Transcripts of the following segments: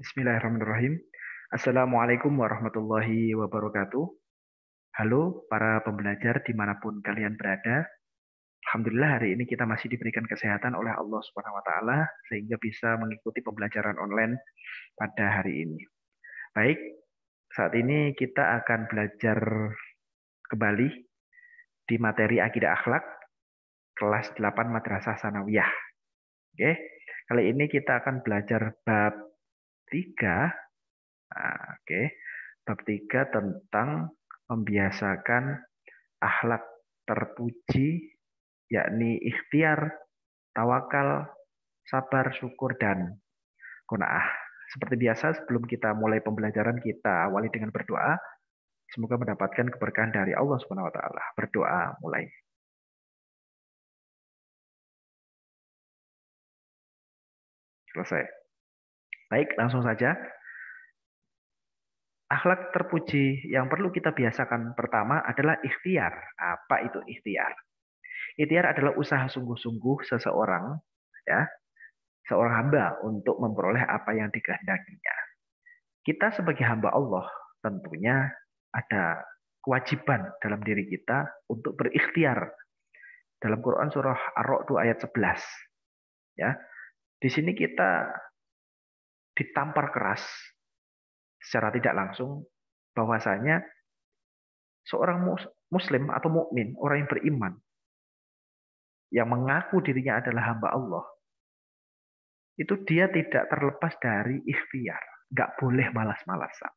Bismillahirrahmanirrahim. Assalamualaikum warahmatullahi wabarakatuh. Halo para pembelajar dimanapun kalian berada. Alhamdulillah hari ini kita masih diberikan kesehatan oleh Allah Subhanahu wa Ta'ala sehingga bisa mengikuti pembelajaran online pada hari ini. Baik, saat ini kita akan belajar kembali di materi akidah akhlak kelas 8 Madrasah Sanawiyah. Oke, kali ini kita akan belajar bab 3. Nah, oke. Bab 3 tentang membiasakan akhlak terpuji, yakni ikhtiar, tawakal, sabar, syukur, dan qanaah. Seperti biasa, sebelum kita mulai pembelajaran, kita awali dengan berdoa. Semoga mendapatkan keberkahan dari Allah Subhanahu wa Ta'ala. Berdoa mulai. Selesai. Baik, langsung saja. Akhlak terpuji yang perlu kita biasakan pertama adalah ikhtiar. Apa itu ikhtiar? Ikhtiar adalah usaha sungguh-sungguh seseorang, ya, seorang hamba untuk memperoleh apa yang dikehendakinya. Kita sebagai hamba Allah tentunya ada kewajiban dalam diri kita untuk berikhtiar. Dalam Quran surah Ar-Ra'd ayat 11, ya. Di sini kita ditampar keras secara tidak langsung bahwasanya seorang muslim atau mukmin, orang yang beriman yang mengaku dirinya adalah hamba Allah, itu dia tidak terlepas dari ikhtiar. Nggak boleh malas-malasan.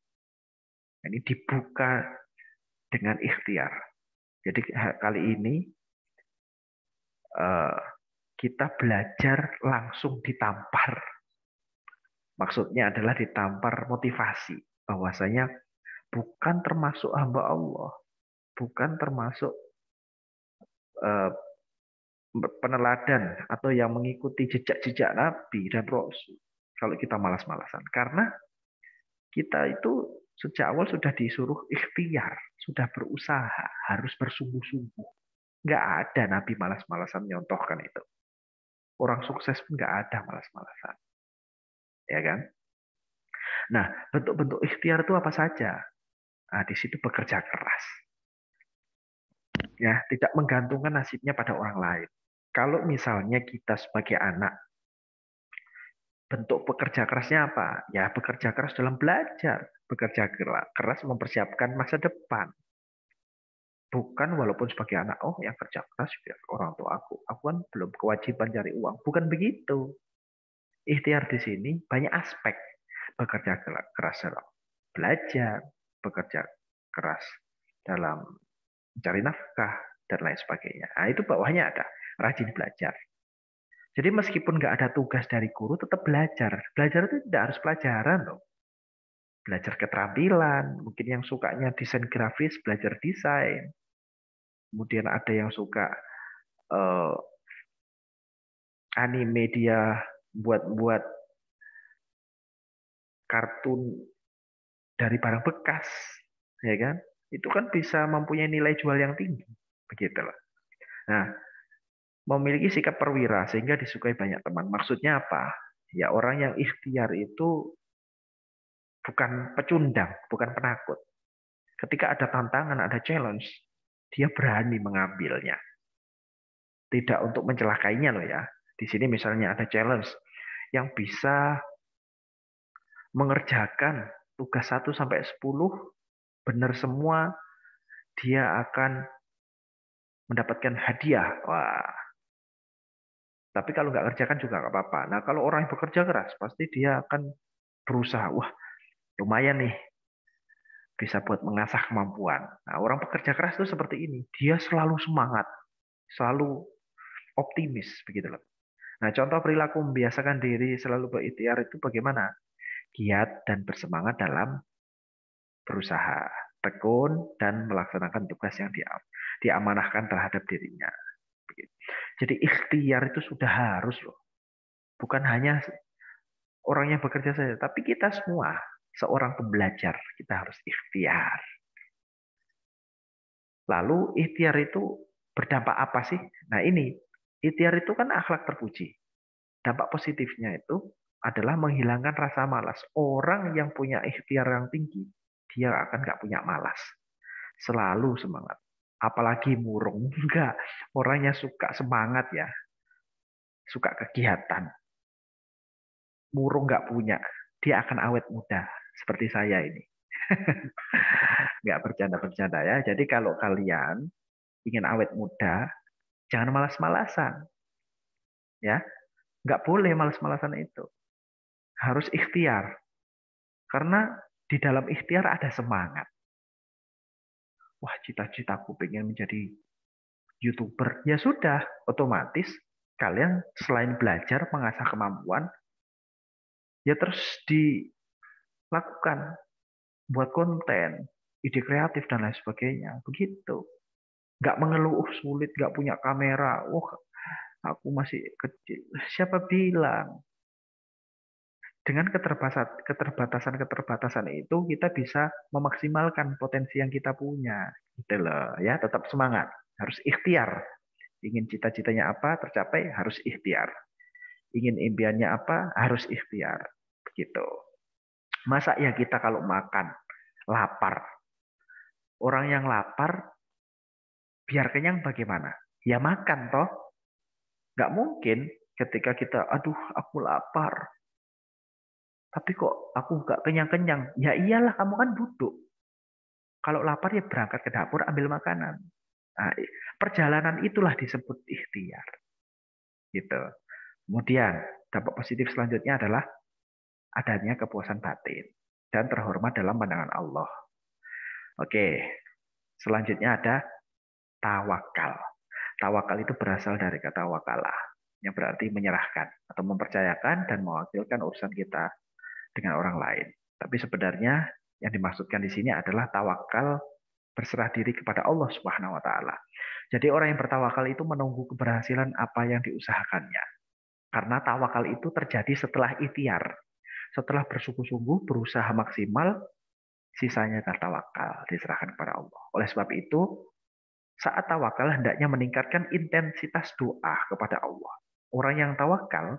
Ini dibuka dengan ikhtiar. Jadi kali ini eh, kita belajar langsung ditampar. Maksudnya adalah ditampar motivasi. Bahwasanya bukan termasuk hamba Allah. Bukan termasuk eh, peneladan atau yang mengikuti jejak-jejak Nabi dan Rasul. Kalau kita malas-malasan. Karena kita itu sejak awal sudah disuruh ikhtiar. Sudah berusaha. Harus bersungguh-sungguh. Nggak ada Nabi malas-malasan nyontohkan itu. Orang sukses pun nggak ada malas-malasan. Ya kan? Nah, bentuk-bentuk ikhtiar itu apa saja? Nah, di situ bekerja keras. Ya, tidak menggantungkan nasibnya pada orang lain. Kalau misalnya kita sebagai anak, bentuk bekerja kerasnya apa? Ya, bekerja keras dalam belajar. Bekerja keras mempersiapkan masa depan. Bukan walaupun sebagai anak, oh yang kerja keras biar orang tua aku. Aku kan belum kewajiban cari uang. Bukan begitu. Ikhtiar di sini banyak aspek. Bekerja keras dalam belajar, bekerja keras dalam mencari nafkah, dan lain sebagainya. Nah, itu bawahnya ada rajin belajar. Jadi meskipun nggak ada tugas dari guru, tetap belajar. Belajar itu tidak harus pelajaran loh. Belajar keterampilan, mungkin yang sukanya desain grafis, belajar desain. Kemudian ada yang suka uh, anime, dia buat-buat kartun dari barang bekas, ya kan? Itu kan bisa mempunyai nilai jual yang tinggi, begitulah. Nah, memiliki sikap perwira sehingga disukai banyak teman. Maksudnya apa? Ya orang yang ikhtiar itu bukan pecundang, bukan penakut. Ketika ada tantangan, ada challenge, dia berani mengambilnya. Tidak untuk mencelakainya loh ya. Di sini misalnya ada challenge yang bisa mengerjakan tugas 1 sampai 10 benar semua, dia akan mendapatkan hadiah. Wah, tapi kalau nggak kerjakan juga nggak apa-apa. Nah, kalau orang yang bekerja keras, pasti dia akan berusaha. Wah, lumayan nih, bisa buat mengasah kemampuan. Nah, orang pekerja keras itu seperti ini. Dia selalu semangat, selalu optimis, begitu loh. Nah, contoh perilaku membiasakan diri selalu berikhtiar itu bagaimana? Giat dan bersemangat dalam berusaha, tekun dan melaksanakan tugas yang diamanahkan terhadap dirinya. Jadi ikhtiar itu sudah harus loh. Bukan hanya orang yang bekerja saja, tapi kita semua seorang pembelajar, kita harus ikhtiar. Lalu ikhtiar itu berdampak apa sih? Nah ini, ikhtiar itu kan akhlak terpuji. Dampak positifnya itu adalah menghilangkan rasa malas. Orang yang punya ikhtiar yang tinggi, dia akan nggak punya malas. Selalu semangat. Apalagi murung. Enggak. Orangnya suka semangat ya. Suka kegiatan. Murung nggak punya. Dia akan awet muda. Seperti saya ini. Nggak bercanda-bercanda ya. Jadi kalau kalian ingin awet muda, jangan malas-malasan. Ya, nggak boleh malas-malasan itu. Harus ikhtiar. Karena di dalam ikhtiar ada semangat. Wah, cita-citaku pengen menjadi YouTuber. Ya sudah, otomatis kalian selain belajar, mengasah kemampuan, ya terus dilakukan. Buat konten, ide kreatif, dan lain sebagainya. Begitu. Nggak mengeluh, sulit, nggak punya kamera. Wah, aku masih kecil. Siapa bilang? Dengan keterbatasan-keterbatasan itu kita bisa memaksimalkan potensi yang kita punya. Gitu loh, ya, tetap semangat. Harus ikhtiar. Ingin cita-citanya apa tercapai harus ikhtiar. Ingin impiannya apa harus ikhtiar. Begitu. Masa ya kita kalau makan lapar. Orang yang lapar biar kenyang bagaimana? Ya makan toh. Nggak mungkin ketika kita aduh aku lapar. Tapi kok aku nggak kenyang-kenyang? Ya iyalah kamu kan duduk. Kalau lapar ya berangkat ke dapur ambil makanan. Nah, perjalanan itulah disebut ikhtiar. Gitu. Kemudian dampak positif selanjutnya adalah adanya kepuasan batin dan terhormat dalam pandangan Allah. Oke, selanjutnya ada tawakal. Tawakal itu berasal dari kata wakalah, yang berarti menyerahkan atau mempercayakan dan mewakilkan urusan kita dengan orang lain. Tapi sebenarnya yang dimaksudkan di sini adalah tawakal berserah diri kepada Allah Subhanahu wa taala. Jadi orang yang bertawakal itu menunggu keberhasilan apa yang diusahakannya. Karena tawakal itu terjadi setelah ikhtiar. Setelah bersungguh-sungguh berusaha maksimal, sisanya tawakal diserahkan kepada Allah. Oleh sebab itu, saat tawakal hendaknya meningkatkan intensitas doa kepada Allah. Orang yang tawakal,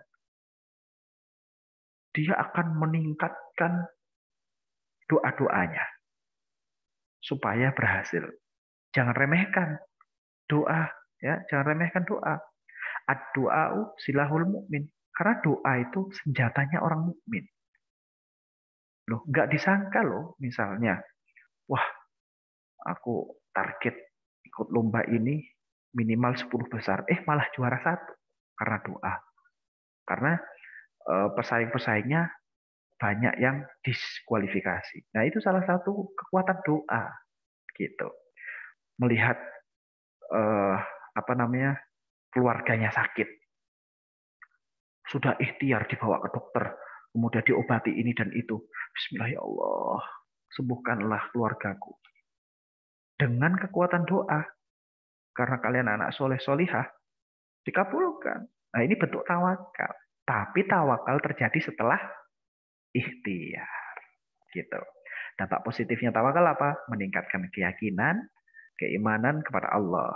dia akan meningkatkan doa-doanya supaya berhasil. Jangan remehkan doa, ya, jangan remehkan doa. Ad-du'a'u silahul mukmin. Karena doa itu senjatanya orang mukmin. Loh, nggak disangka loh, misalnya, wah, aku target ikut lomba ini minimal 10 besar. Malah juara satu karena doa. Karena pesaing-pesaingnya banyak yang diskualifikasi. Nah, itu salah satu kekuatan doa gitu. Melihat eh, apa namanya keluarganya sakit, sudah ikhtiar dibawa ke dokter, kemudian diobati ini dan itu. Bismillah ya Allah, sembuhkanlah keluargaku. Dengan kekuatan doa, karena kalian anak soleh solihah, dikabulkan. Nah, ini bentuk tawakal. Tapi tawakal terjadi setelah ikhtiar. Gitu. Dampak positifnya tawakal apa? Meningkatkan keyakinan, keimanan kepada Allah,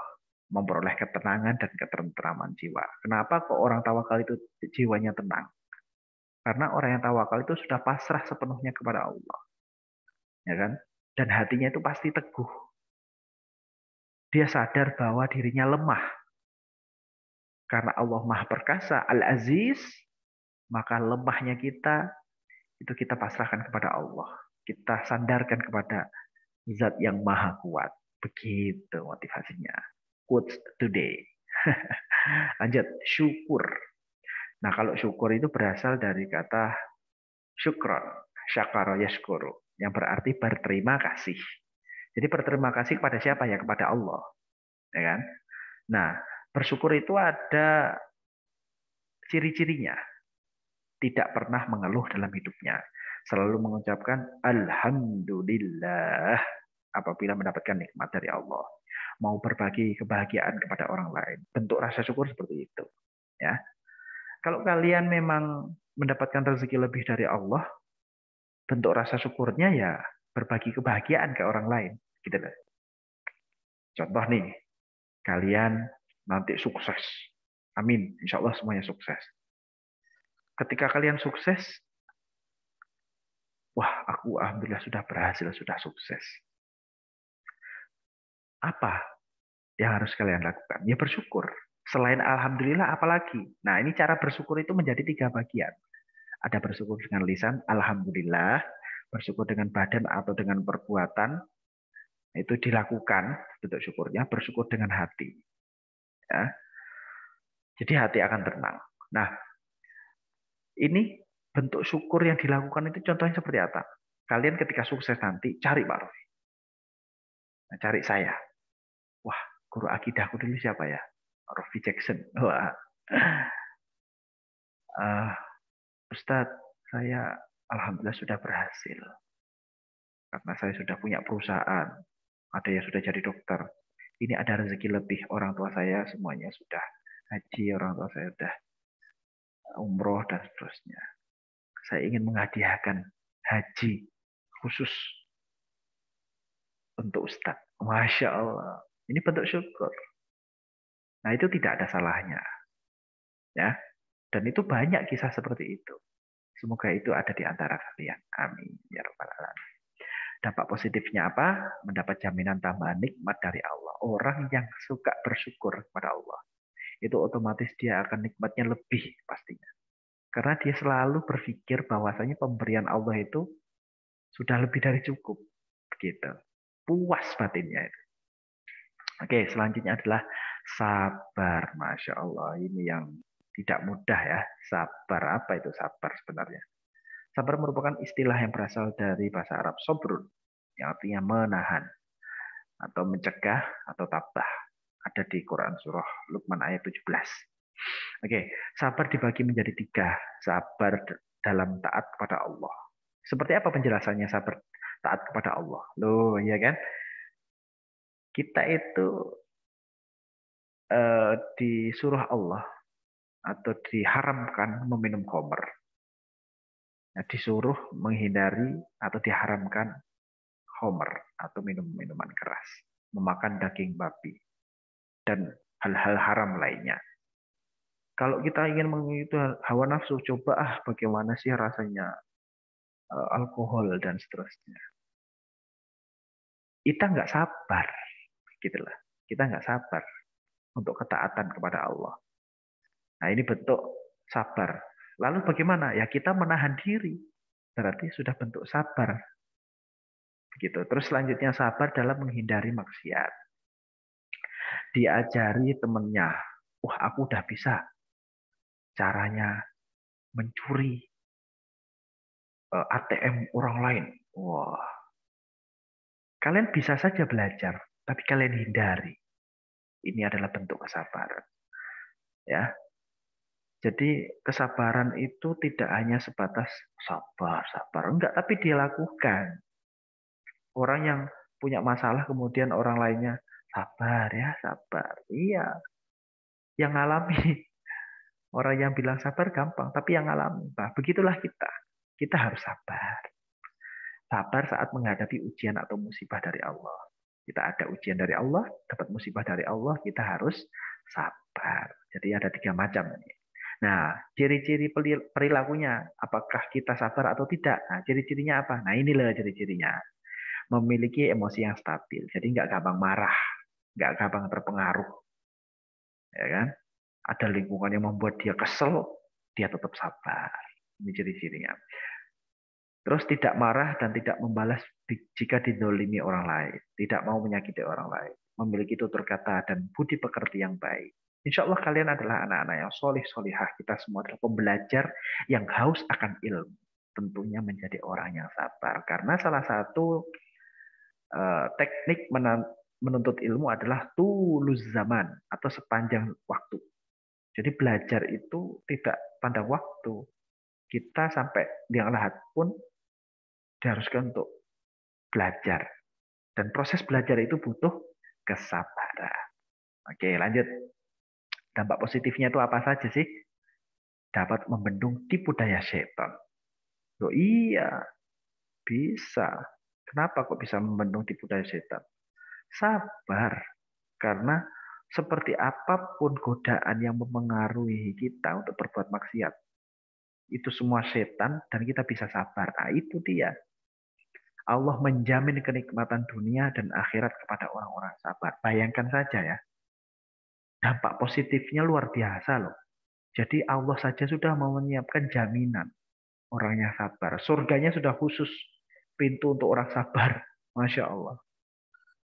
memperoleh ketenangan dan ketentraman jiwa. Kenapa kok orang tawakal itu jiwanya tenang? Karena orang yang tawakal itu sudah pasrah sepenuhnya kepada Allah, ya kan? Dan hatinya itu pasti teguh. Dia sadar bahwa dirinya lemah. Karena Allah Maha Perkasa, Al-Aziz, maka lemahnya kita itu kita pasrahkan kepada Allah. Kita sandarkan kepada Zat yang Maha Kuat. Begitu motivasinya. Quotes today. Lanjut, syukur. Nah, kalau syukur itu berasal dari kata syukron, syakara yashkuru, yang berarti berterima kasih. Jadi berterima kasih kepada siapa ya? Kepada Allah, ya kan? Nah, bersyukur itu ada ciri-cirinya. Tidak pernah mengeluh dalam hidupnya. Selalu mengucapkan alhamdulillah apabila mendapatkan nikmat dari Allah. Mau berbagi kebahagiaan kepada orang lain. Bentuk rasa syukur seperti itu, ya. Kalau kalian memang mendapatkan rezeki lebih dari Allah, bentuk rasa syukurnya ya berbagi kebahagiaan ke orang lain, gitu loh. Contoh nih, kalian nanti sukses. Amin, insya Allah semuanya sukses. Ketika kalian sukses, wah, aku alhamdulillah sudah berhasil, sudah sukses. Apa yang harus kalian lakukan? Ya bersyukur. Selain alhamdulillah, apalagi? Nah, ini cara bersyukur itu menjadi 3 bagian. Ada bersyukur dengan lisan, alhamdulillah. Bersyukur dengan badan atau dengan perbuatan, itu dilakukan bentuk syukurnya. Bersyukur dengan hati. Ya. Jadi hati akan tenang. Nah, ini bentuk syukur yang dilakukan itu contohnya seperti apa? Kalian ketika sukses nanti, cari Pak Rofi. Nah, cari saya. Wah, guru akidahku dulu siapa ya? Rofi Jackson. Wah. Ustadz, saya alhamdulillah sudah berhasil. Karena saya sudah punya perusahaan. Ada yang sudah jadi dokter. Ini ada rezeki lebih. Orang tua saya semuanya sudah haji. Orang tua saya sudah umroh dan seterusnya. Saya ingin menghadiahkan haji khusus untuk Ustadz. Masya Allah. Ini bentuk syukur. Nah, itu tidak ada salahnya. Ya. Dan itu banyak kisah seperti itu. Semoga itu ada di antara kalian. Amin. Ya Rabbal Alamin. Dampak positifnya apa? Mendapat jaminan tambahan nikmat dari Allah. Orang yang suka bersyukur kepada Allah, itu otomatis dia akan nikmatnya lebih pastinya. Karena dia selalu berpikir bahwasanya pemberian Allah itu sudah lebih dari cukup. Begitu. Puas batinnya itu. Oke, selanjutnya adalah sabar. Masya Allah, ini yang tidak mudah ya. Sabar, apa itu sabar sebenarnya? Sabar merupakan istilah yang berasal dari bahasa Arab sobrun, yang artinya menahan, atau mencegah, atau tabah. Ada di Quran surah Luqman ayat 17. Oke, sabar dibagi menjadi 3. Sabar dalam taat kepada Allah. Seperti apa penjelasannya sabar taat kepada Allah? Loh, ya kan? Kita itu disuruh Allah atau diharamkan meminum khamr. Nah, disuruh menghindari atau diharamkan khamr atau minum-minuman keras, memakan daging babi dan hal-hal haram lainnya. Kalau kita ingin mengikuti hawa nafsu, coba bagaimana sih rasanya alkohol dan seterusnya. Kita nggak sabar, gitulah. Kita nggak sabar untuk ketaatan kepada Allah. Nah, ini bentuk sabar. Lalu bagaimana? Ya kita menahan diri. Berarti sudah bentuk sabar. Begitu. Terus selanjutnya sabar dalam menghindari maksiat. Diajari temennya, wah aku udah bisa caranya mencuri ATM orang lain. Wah, kalian bisa saja belajar, tapi kalian hindari. Ini adalah bentuk kesabaran. Ya, jadi kesabaran itu tidak hanya sebatas sabar, sabar. Enggak, tapi dia lakukan. Orang yang punya masalah kemudian orang lainnya sabar ya, sabar. Iya, yang ngalami. Orang yang bilang sabar gampang, tapi yang ngalami. Nah, begitulah kita. Kita harus sabar. Sabar saat menghadapi ujian atau musibah dari Allah. Kita ada ujian dari Allah, dapat musibah dari Allah, kita harus sabar. Jadi ada 3 macam ini. Nah, ciri-ciri perilakunya, apakah kita sabar atau tidak? Nah, ciri-cirinya apa? Nah, inilah ciri-cirinya. Memiliki emosi yang stabil, jadi nggak gampang marah, nggak gampang terpengaruh, ya kan? Ada lingkungan yang membuat dia kesel, dia tetap sabar. Ini ciri-cirinya. Terus tidak marah dan tidak membalas jika didolimi orang lain. Tidak mau menyakiti orang lain. Memiliki tutur kata dan budi pekerti yang baik. Insya Allah kalian adalah anak-anak yang solih-solihah. Kita semua adalah pembelajar yang haus akan ilmu. Tentunya menjadi orang yang sabar. Karena salah satu teknik menuntut ilmu adalah tulus zaman atau sepanjang waktu. Jadi belajar itu tidak pada waktu. Kita sampai liang lahat pun diharuskan untuk belajar. Dan proses belajar itu butuh kesabaran. Oke, lanjut. Dampak positifnya itu apa saja sih? Dapat membendung tipu daya setan. Oh iya, bisa. Kenapa kok bisa membendung tipu daya setan? Sabar. Karena seperti apapun godaan yang mempengaruhi kita untuk berbuat maksiat, itu semua setan dan kita bisa sabar. Nah, itu dia. Allah menjamin kenikmatan dunia dan akhirat kepada orang-orang sabar. Bayangkan saja ya, dampak positifnya luar biasa loh. Jadi Allah saja sudah mau menyiapkan jaminan orangnya sabar. Surganya sudah khusus pintu untuk orang sabar. Masya Allah.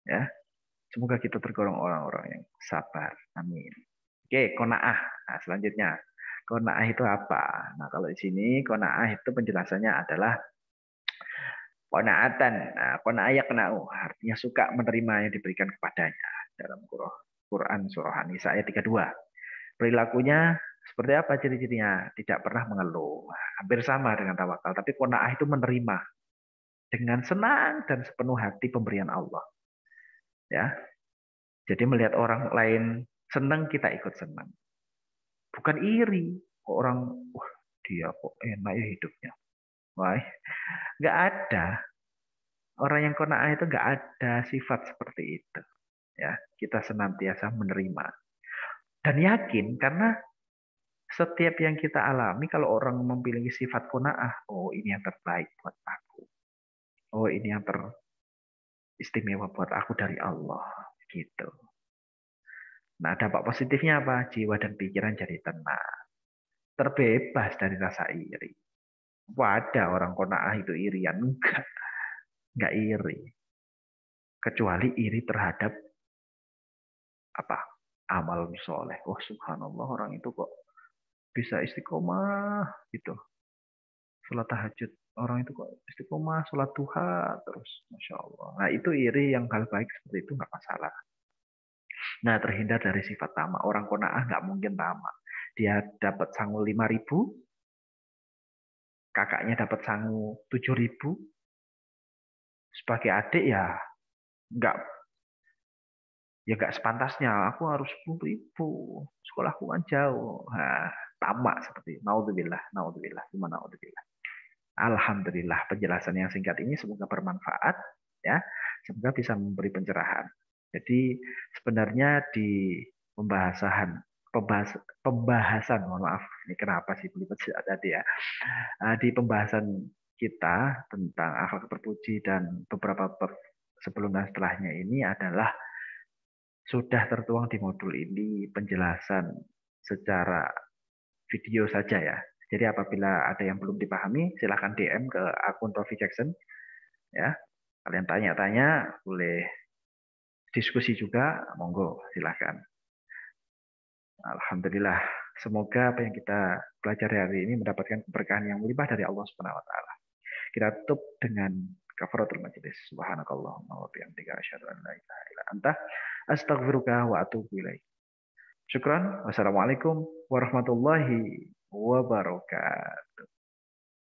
Ya, semoga kita tergolong orang-orang yang sabar. Amin. Oke, kona'ah. Nah, selanjutnya, kona'ah itu apa? Nah, kalau di sini kona'ah itu penjelasannya adalah kona'atan. Nah, kona'ah ya kena'u. Artinya suka menerima yang diberikan kepadanya. Dalam Quran surah An-Nisa ayat 32. Perilakunya seperti apa ciri-cirinya? Tidak pernah mengeluh. Hampir sama dengan tawakal. Tapi kona'ah itu menerima dengan senang dan sepenuh hati pemberian Allah. Ya, jadi melihat orang lain senang, kita ikut senang. Bukan iri. Kok orang, wah dia kok enak ya hidupnya. Wah, nggak ada. Orang yang qanaah itu nggak ada sifat seperti itu. Ya, kita senantiasa menerima dan yakin karena setiap yang kita alami kalau orang memiliki sifat qanaah, oh ini yang terbaik buat aku. Oh ini yang teristimewa buat aku dari Allah. Gitu. Nah, dampak positifnya apa? Jiwa dan pikiran jadi tenang. Terbebas dari rasa iri. Wadah orang qanaah itu irian. Enggak iri. Kecuali iri terhadap apa? Amal soleh. Oh subhanallah orang itu kok bisa istiqomah gitu. Sholat tahajud. Orang itu kok istiqomah, sholat duha terus. Masya Allah. Nah itu iri yang hal baik seperti itu nggak masalah. Nah terhindar dari sifat tamak. Orang qanaah nggak mungkin tamak. Dia dapat sangu 5.000, kakaknya dapat sangu 7.000. Sebagai adik nggak nggak sepantasnya. Aku harus 10.000. Sekolahku kan jauh. Nah, tamak seperti itu. Naudzubillah, naudzubillah, gimana naudzubillah. Alhamdulillah penjelasan yang singkat ini semoga bermanfaat ya. Semoga bisa memberi pencerahan. Jadi sebenarnya di pembahasan mohon maaf ini kenapa sih belibet tadi ya. Di pembahasan kita tentang akhlak terpuji dan beberapa sebelum dan setelahnya ini adalah sudah tertuang di modul ini penjelasan secara video saja ya. Jadi apabila ada yang belum dipahami, silahkan DM ke akun Rofi Jackson. Ya, kalian tanya-tanya, boleh diskusi juga, monggo silahkan. Alhamdulillah, semoga apa yang kita pelajari hari ini mendapatkan keberkahan yang melimpah dari Allah Subhanahu Wa Taala. Kita tutup dengan kafaratul majelis. Subhanakallahumma wa bihamdika asyhadu an la ilaha illa anta astaghfiruka wa atubu ilaik. Syukran. Wassalamualaikum warahmatullahi wabarakatuh.